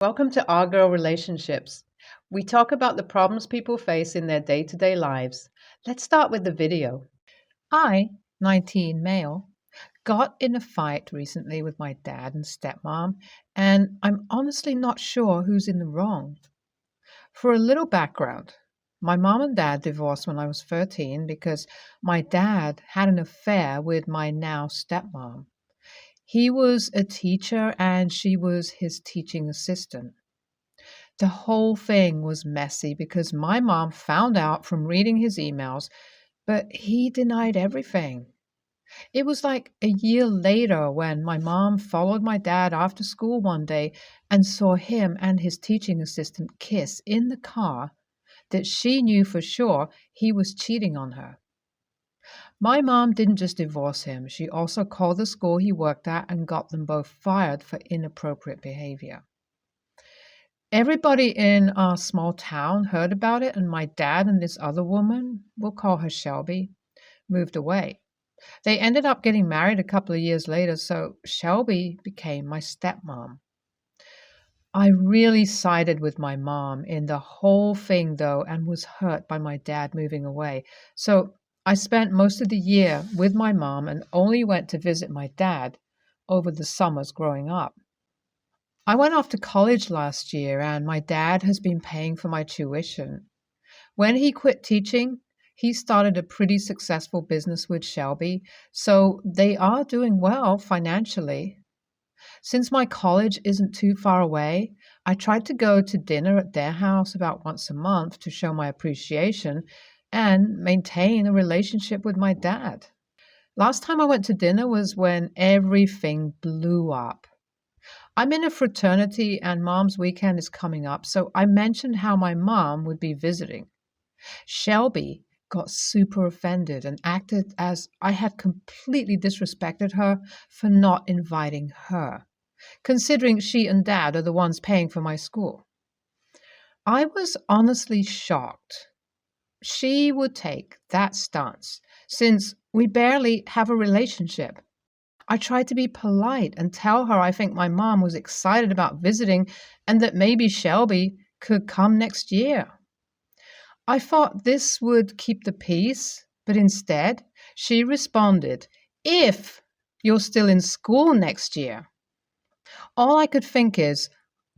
Welcome to Our Girl Relationships. We talk about the problems people face in their day-to-day lives. Let's start with the video. I, 19 male, got in a fight recently with my dad and stepmom, and I'm honestly not sure who's in the wrong. For a little background, my mom and dad divorced when I was 13 because my dad had an affair with my now stepmom. He was a teacher and she was his teaching assistant. The whole thing was messy because my mom found out from reading his emails, but he denied everything. It was like a year later when my mom followed my dad after school one day and saw him and his teaching assistant kiss in the car that she knew for sure he was cheating on her. My mom didn't just divorce him, she also called the school he worked at and got them both fired for inappropriate behavior. Everybody in our small town heard about it, and my dad and this other woman, we'll call her Shelby, moved away. They ended up getting married a couple of years later, so Shelby became my stepmom. I really sided with my mom in the whole thing, though, and was hurt by my dad moving away. So I spent most of the year with my mom and only went to visit my dad over the summers growing up. I went off to college last year, and my dad has been paying for my tuition. When he quit teaching, he started a pretty successful business with Shelby, so they are doing well financially. Since my college isn't too far away, I tried to go to dinner at their house about once a month to show my appreciation and maintain a relationship with my dad. Last time I went to dinner was when everything blew up. I'm in a fraternity and mom's weekend is coming up, so I mentioned how my mom would be visiting. Shelby got super offended and acted as I had completely disrespected her for not inviting her, considering she and dad are the ones paying for my school. I was honestly shocked she would take that stance since we barely have a relationship. I tried to be polite and tell her I think my mom was excited about visiting and that maybe Shelby could come next year. I thought this would keep the peace, but instead she responded, "If you're still in school next year." All I could think is,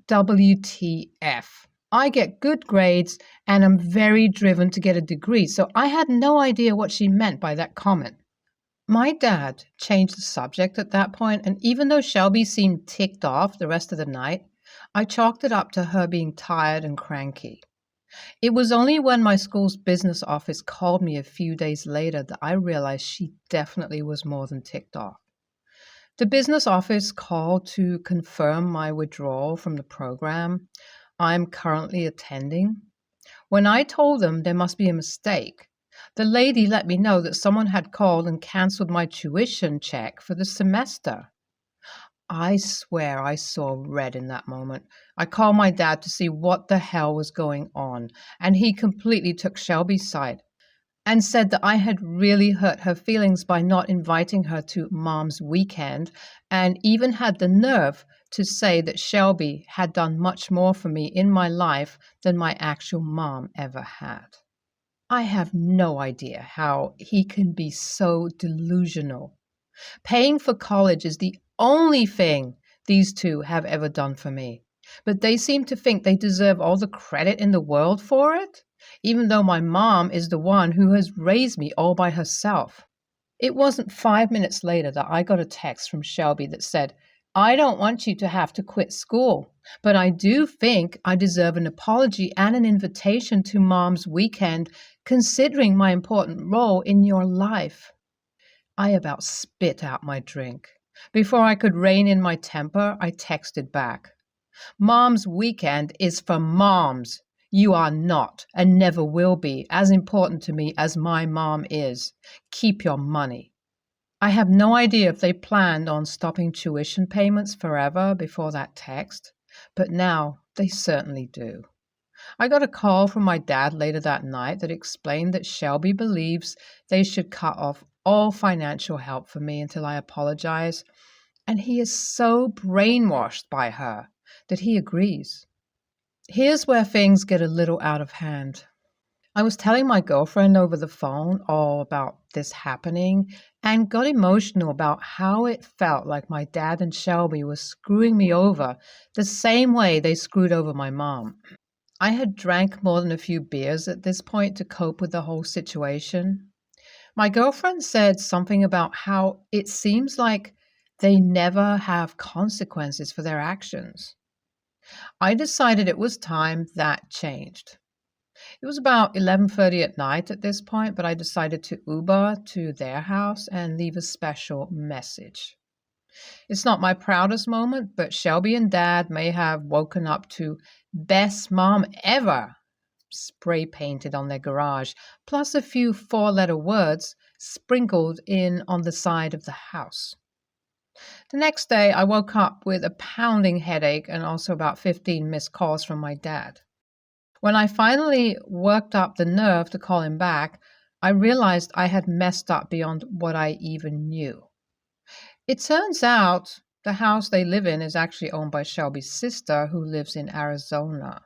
WTF. I get good grades and am very driven to get a degree, so I had no idea what she meant by that comment. My dad changed the subject at that point, and even though Shelby seemed ticked off the rest of the night, I chalked it up to her being tired and cranky. It was only when my school's business office called me a few days later that I realized she definitely was more than ticked off. The business office called to confirm my withdrawal from the program I'm currently attending. When I told them there must be a mistake, the lady let me know that someone had called and canceled my tuition check for the semester. I swear I saw red in that moment. I called my dad to see what the hell was going on, and he completely took Shelby's side and said that I had really hurt her feelings by not inviting her to mom's weekend, and even had the nerve to say that Shelby had done much more for me in my life than my actual mom ever had. I have no idea how he can be so delusional. Paying for college is the only thing these two have ever done for me, but they seem to think they deserve all the credit in the world for it, even though my mom is the one who has raised me all by herself. It wasn't 5 minutes later that I got a text from Shelby that said, "I don't want you to have to quit school, but I do think I deserve an apology and an invitation to mom's weekend, considering my important role in your life." I about spit out my drink. Before I could rein in my temper, I texted back, "Mom's weekend is for moms. You are not and never will be as important to me as my mom is. Keep your money." I have no idea if they planned on stopping tuition payments forever before that text, but now they certainly do. I got a call from my dad later that night that explained that Shelby believes they should cut off all financial help for me until I apologize, and he is so brainwashed by her that he agrees. Here's where things get a little out of hand. I was telling my girlfriend over the phone all about this happening and got emotional about how it felt like my dad and Shelby were screwing me over the same way they screwed over my mom. I had drank more than a few beers at this point to cope with the whole situation. My girlfriend said something about how it seems like they never have consequences for their actions. I decided it was time that changed. It was about 11:30 at night at this point, but I decided to Uber to their house and leave a special message. It's not my proudest moment, but Shelby and Dad may have woken up to "Best Mom Ever" spray painted on their garage, plus a few four-letter words sprinkled in on the side of the house. The next day, I woke up with a pounding headache and also about 15 missed calls from my dad. When I finally worked up the nerve to call him back, I realized I had messed up beyond what I even knew. It turns out the house they live in is actually owned by Shelby's sister, who lives in Arizona.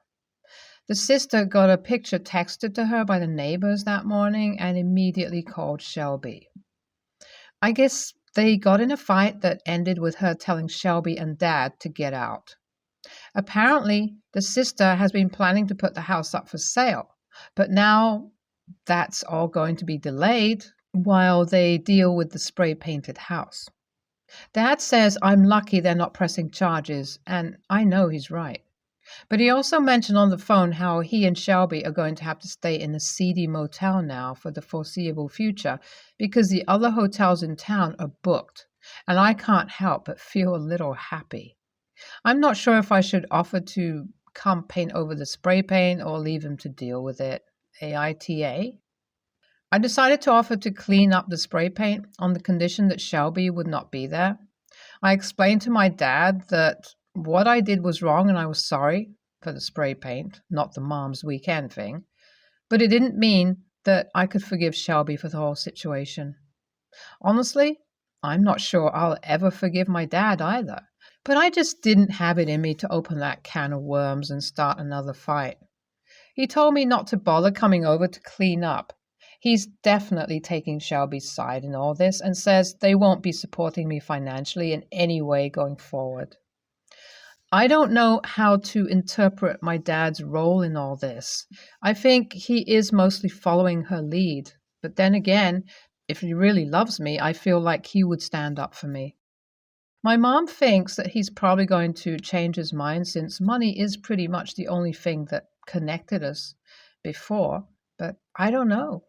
The sister got a picture texted to her by the neighbors that morning and immediately called Shelby. I guess they got in a fight that ended with her telling Shelby and Dad to get out. Apparently, the sister has been planning to put the house up for sale, but now that's all going to be delayed while they deal with the spray-painted house. Dad says I'm lucky they're not pressing charges, and I know he's right. But he also mentioned on the phone how he and Shelby are going to have to stay in a seedy motel now for the foreseeable future because the other hotels in town are booked, and I can't help but feel a little happy. I'm not sure if I should offer to come paint over the spray paint or leave him to deal with it. AITA? I decided to offer to clean up the spray paint on the condition that Shelby would not be there. I explained to my dad that what I did was wrong and I was sorry for the spray paint, not the mom's weekend thing, but it didn't mean that I could forgive Shelby for the whole situation. Honestly, I'm not sure I'll ever forgive my dad either, but I just didn't have it in me to open that can of worms and start another fight. He told me not to bother coming over to clean up. He's definitely taking Shelby's side in all this and says they won't be supporting me financially in any way going forward. I don't know how to interpret my dad's role in all this. I think he is mostly following her lead. But then again, if he really loves me, I feel like he would stand up for me. My mom thinks that he's probably going to change his mind since money is pretty much the only thing that connected us before, but I don't know.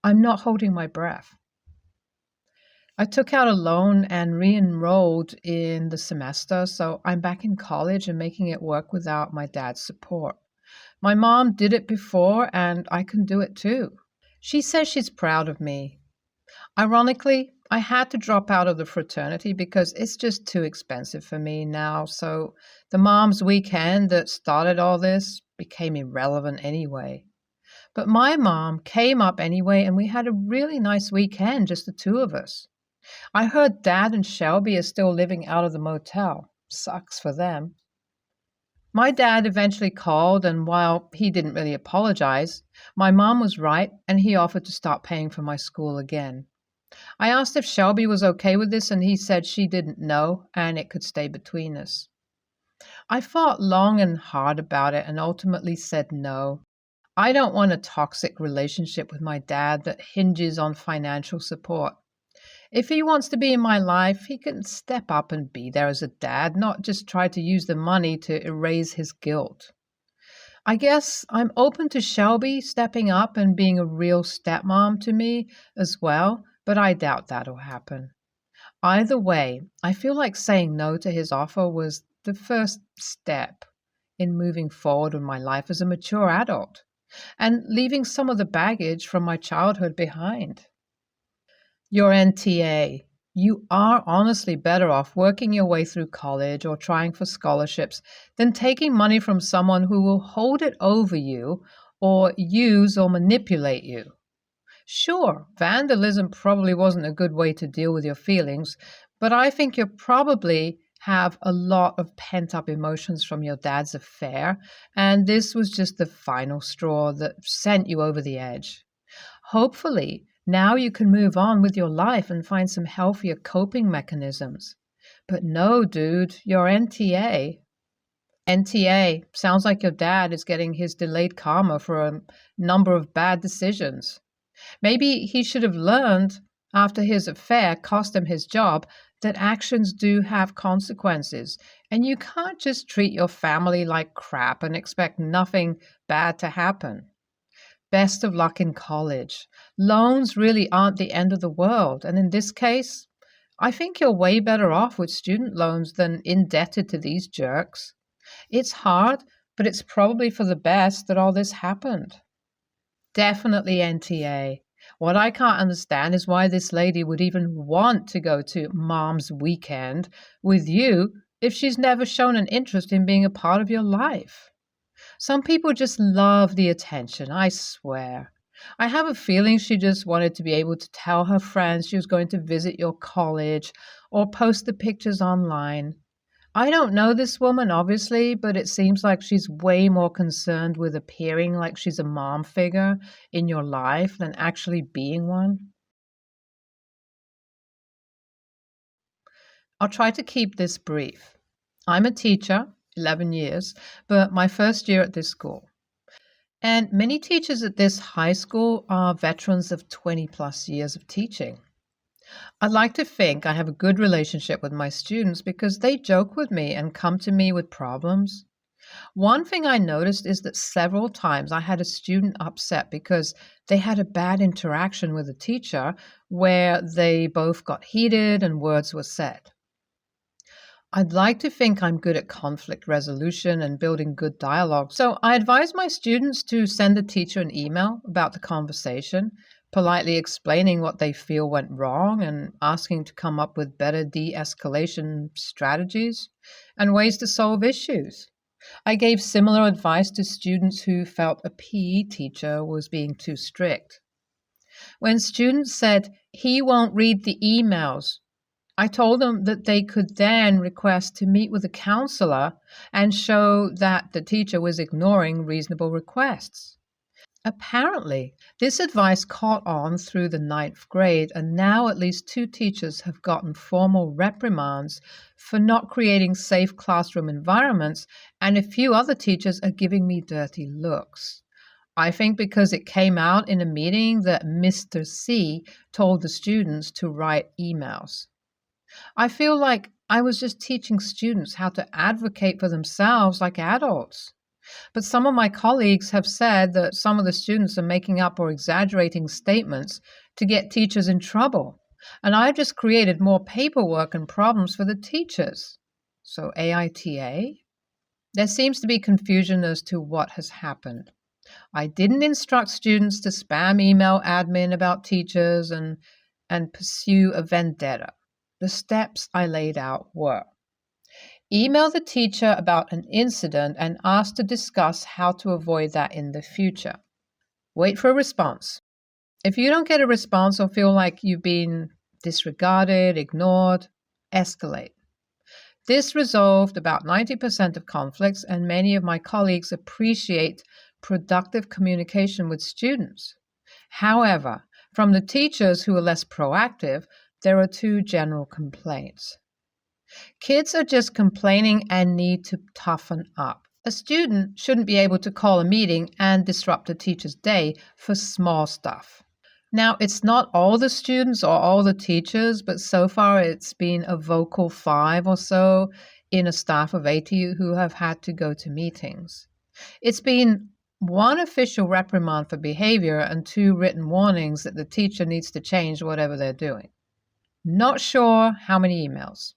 I'm not holding my breath. I took out a loan and re-enrolled in the semester, so I'm back in college and making it work without my dad's support. My mom did it before, and I can do it too. She says she's proud of me. Ironically, I had to drop out of the fraternity because it's just too expensive for me now, so the mom's weekend that started all this became irrelevant anyway. But my mom came up anyway, and we had a really nice weekend, just the two of us. I heard Dad and Shelby are still living out of the motel. Sucks for them. My dad eventually called, and while he didn't really apologize, my mom was right, and he offered to start paying for my school again. I asked if Shelby was okay with this, and he said she didn't know, and it could stay between us. I thought long and hard about it and ultimately said no. I don't want a toxic relationship with my dad that hinges on financial support. If he wants to be in my life, he can step up and be there as a dad, not just try to use the money to erase his guilt. I guess I'm open to Shelby stepping up and being a real stepmom to me as well, but I doubt that'll happen. Either way, I feel like saying no to his offer was the first step in moving forward in my life as a mature adult and leaving some of the baggage from my childhood behind. Your NTA. You are honestly better off working your way through college or trying for scholarships than taking money from someone who will hold it over you or use or manipulate you. Sure, vandalism probably wasn't a good way to deal with your feelings, but I think you're probably have a lot of pent up emotions from your dad's affair, and this was just the final straw that sent you over the edge. Hopefully, now you can move on with your life and find some healthier coping mechanisms. But no, dude, you're NTA. NTA sounds like your dad is getting his delayed karma for a number of bad decisions. Maybe he should have learned after his affair cost him his job that actions do have consequences, and you can't just treat your family like crap and expect nothing bad to happen. Best of luck in college. Loans really aren't the end of the world, and in this case, I think you're way better off with student loans than indebted to these jerks. It's hard, but it's probably for the best that all this happened. Definitely NTA. What I can't understand is why this lady would even want to go to mom's weekend with you if she's never shown an interest in being a part of your life. Some people just love the attention, I swear. I have a feeling she just wanted to be able to tell her friends she was going to visit your college or post the pictures online. I don't know this woman, obviously, but it seems like she's way more concerned with appearing like she's a mom figure in your life than actually being one. I'll try to keep this brief. I'm a teacher, 11 years, but my first year at this school. And many teachers at this high school are veterans of 20 plus years of teaching. I'd like to think I have a good relationship with my students because they joke with me and come to me with problems. One thing I noticed is that several times I had a student upset because they had a bad interaction with a teacher where they both got heated and words were said. I'd like to think I'm good at conflict resolution and building good dialogue. So I advise my students to send the teacher an email about the conversation, politely explaining what they feel went wrong and asking to come up with better de-escalation strategies and ways to solve issues. I gave similar advice to students who felt a PE teacher was being too strict. When students said, "He won't read the emails," I told them that they could then request to meet with a counselor and show that the teacher was ignoring reasonable requests. Apparently, this advice caught on through the ninth grade, and now at least 2 teachers have gotten formal reprimands for not creating safe classroom environments, and a few other teachers are giving me dirty looks. I think because it came out in a meeting that Mr. C told the students to write emails. I feel like I was just teaching students how to advocate for themselves like adults. But some of my colleagues have said that some of the students are making up or exaggerating statements to get teachers in trouble. And I've just created more paperwork and problems for the teachers. So AITA? There seems to be confusion as to what has happened. I didn't instruct students to spam email admin about teachers and pursue a vendetta. The steps I laid out were: email the teacher about an incident and ask to discuss how to avoid that in the future. Wait for a response. If you don't get a response or feel like you've been disregarded, ignored, escalate. This resolved about 90% of conflicts, and many of my colleagues appreciate productive communication with students. However, from the teachers who are less proactive, there are 2 general complaints. Kids are just complaining and need to toughen up. A student shouldn't be able to call a meeting and disrupt a teacher's day for small stuff. Now, it's not all the students or all the teachers, but so far it's been a vocal 5 or so in a staff of 80 who have had to go to meetings. It's been 1 official reprimand for behavior and 2 written warnings that the teacher needs to change whatever they're doing. Not sure how many emails.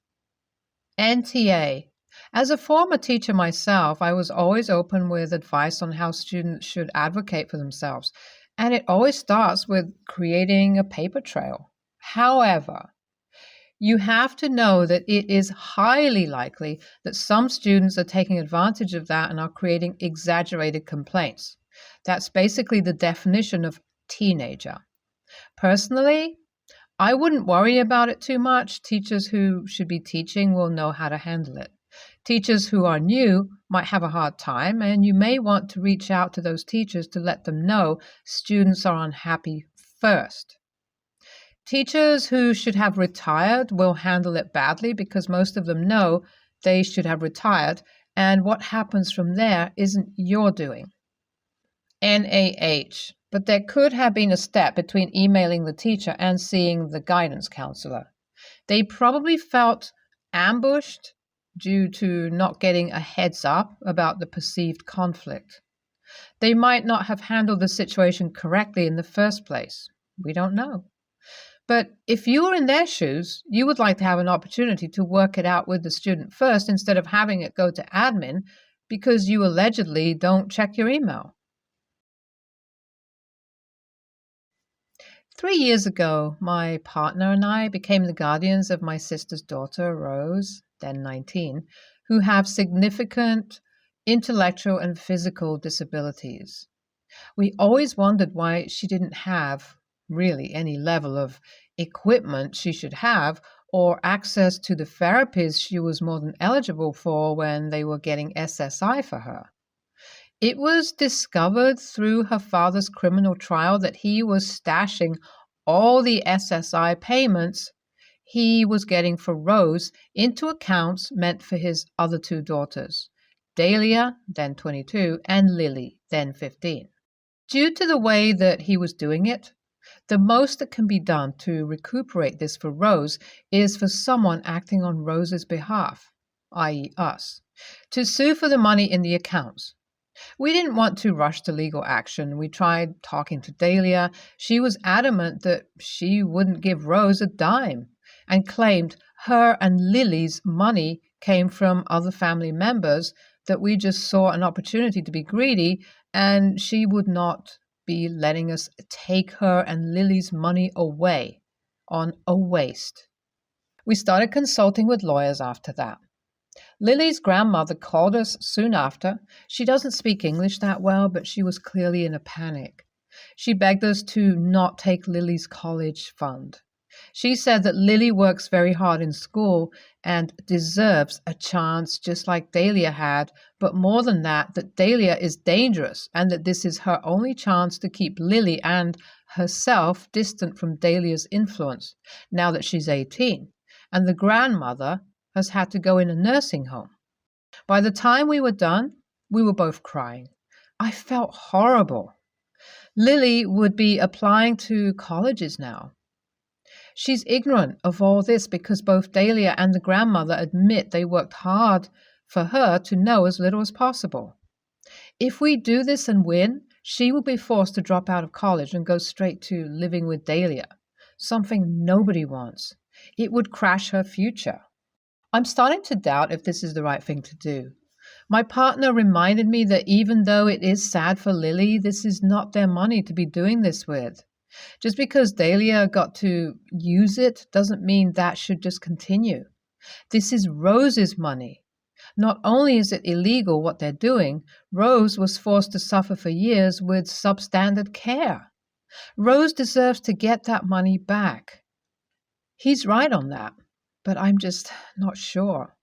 NTA. As a former teacher myself, I was always open with advice on how students should advocate for themselves, and it always starts with creating a paper trail. However, you have to know that it is highly likely that some students are taking advantage of that and are creating exaggerated complaints. That's basically the definition of teenager. Personally, I wouldn't worry about it too much. Teachers who should be teaching will know how to handle it. Teachers who are new might have a hard time, and you may want to reach out to those teachers to let them know students are unhappy first. Teachers who should have retired will handle it badly because most of them know they should have retired, and what happens from there isn't your doing. NaH. But there could have been a step between emailing the teacher and seeing the guidance counselor. They probably felt ambushed due to not getting a heads up about the perceived conflict. They might not have handled the situation correctly in the first place. We don't know. But if you were in their shoes, you would like to have an opportunity to work it out with the student first instead of having it go to admin because you allegedly don't check your email. 3 years ago, my partner and I became the guardians of my sister's daughter, Rose, then 19, who have significant intellectual and physical disabilities. We always wondered why she didn't have really any level of equipment she should have or access to the therapies she was more than eligible for when they were getting SSI for her. It was discovered through her father's criminal trial that he was stashing all the SSI payments he was getting for Rose into accounts meant for his other two daughters, Dahlia, then 22, and Lily, then 15. Due to the way that he was doing it, the most that can be done to recuperate this for Rose is for someone acting on Rose's behalf, i.e. us, to sue for the money in the accounts. We didn't want to rush to legal action. We tried talking to Dahlia. She was adamant that she wouldn't give Rose a dime and claimed her and Lily's money came from other family members, that we just saw an opportunity to be greedy, and she would not be letting us take her and Lily's money away on a waste. We started consulting with lawyers after that. Lily's grandmother called us soon after. She doesn't speak English that well, but she was clearly in a panic. She begged us to not take Lily's college fund. She said that Lily works very hard in school and deserves a chance just like Dahlia had, but more than that, that Dahlia is dangerous and that this is her only chance to keep Lily and herself distant from Dahlia's influence now that she's 18, and the grandmother has had to go in a nursing home. By the time we were done, we were both crying. I felt horrible. Lily would be applying to colleges now. She's ignorant of all this because both Dahlia and the grandmother admit they worked hard for her to know as little as possible. If we do this and win, she will be forced to drop out of college and go straight to living with Dahlia, something nobody wants. It would crash her future. I'm starting to doubt if this is the right thing to do. My partner reminded me that even though it is sad for Lily, this is not their money to be doing this with. Just because Dahlia got to use it doesn't mean that should just continue. This is Rose's money. Not only is it illegal what they're doing, Rose was forced to suffer for years with substandard care. Rose deserves to get that money back. He's right on that, but I'm just not sure.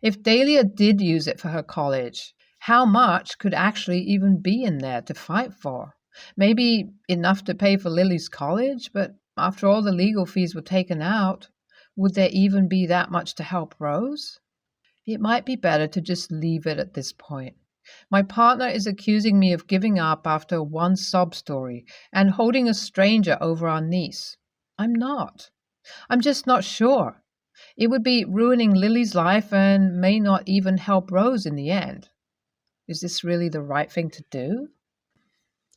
If Dahlia did use it for her college, how much could actually even be in there to fight for? Maybe enough to pay for Lily's college, but after all the legal fees were taken out, would there even be that much to help Rose? It might be better to just leave it at this point. My partner is accusing me of giving up after one sob story and holding a stranger over our niece. I'm not. I'm just not sure. It would be ruining Lily's life and may not even help Rose in the end. Is this really the right thing to do?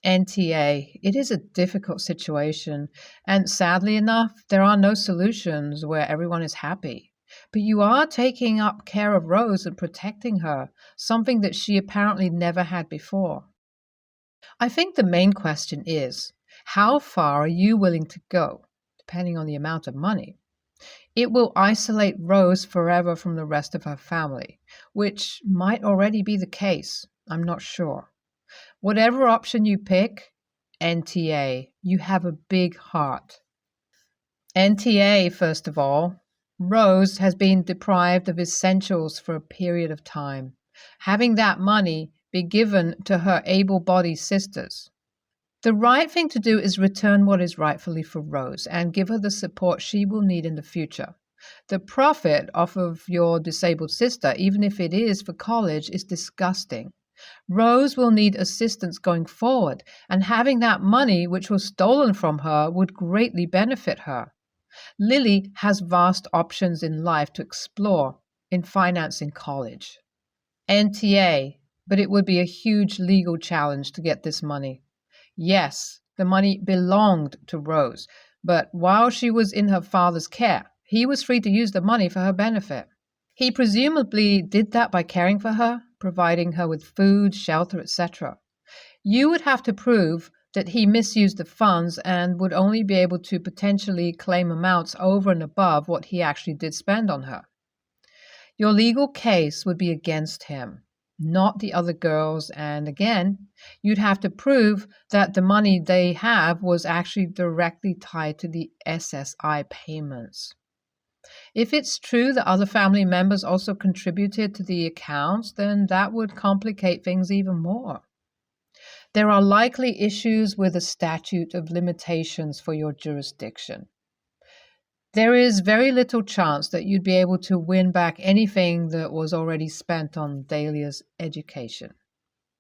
NTA, it is a difficult situation, and sadly enough, there are no solutions where everyone is happy. But you are taking up care of Rose and protecting her, something that she apparently never had before. I think the main question is, how far are you willing to go, depending on the amount of money? It will isolate Rose forever from the rest of her family, which might already be the case. I'm not sure. Whatever option you pick, NTA, you have a big heart. NTA, first of all. Rose has been deprived of essentials for a period of time. Having that money be given to her able bodied sisters. The right thing to do is return what is rightfully for Rose and give her the support she will need in the future. The profit off of your disabled sister, even if it is for college, is disgusting. Rose will need assistance going forward, and having that money which was stolen from her would greatly benefit her. Lily has vast options in life to explore in financing college. NTA, but it would be a huge legal challenge to get this money. Yes, the money belonged to Rose, but while she was in her father's care, he was free to use the money for her benefit. He presumably did that by caring for her, providing her with food, shelter, etc. You would have to prove that he misused the funds and would only be able to potentially claim amounts over and above what he actually did spend on her. Your legal case would be against him, not the other girls, and again, you'd have to prove that the money they have was actually directly tied to the SSI payments. If it's true that other family members also contributed to the accounts, then that would complicate things even more. There are likely issues with the statute of limitations for your jurisdiction. There is very little chance that you'd be able to win back anything that was already spent on Dahlia's education.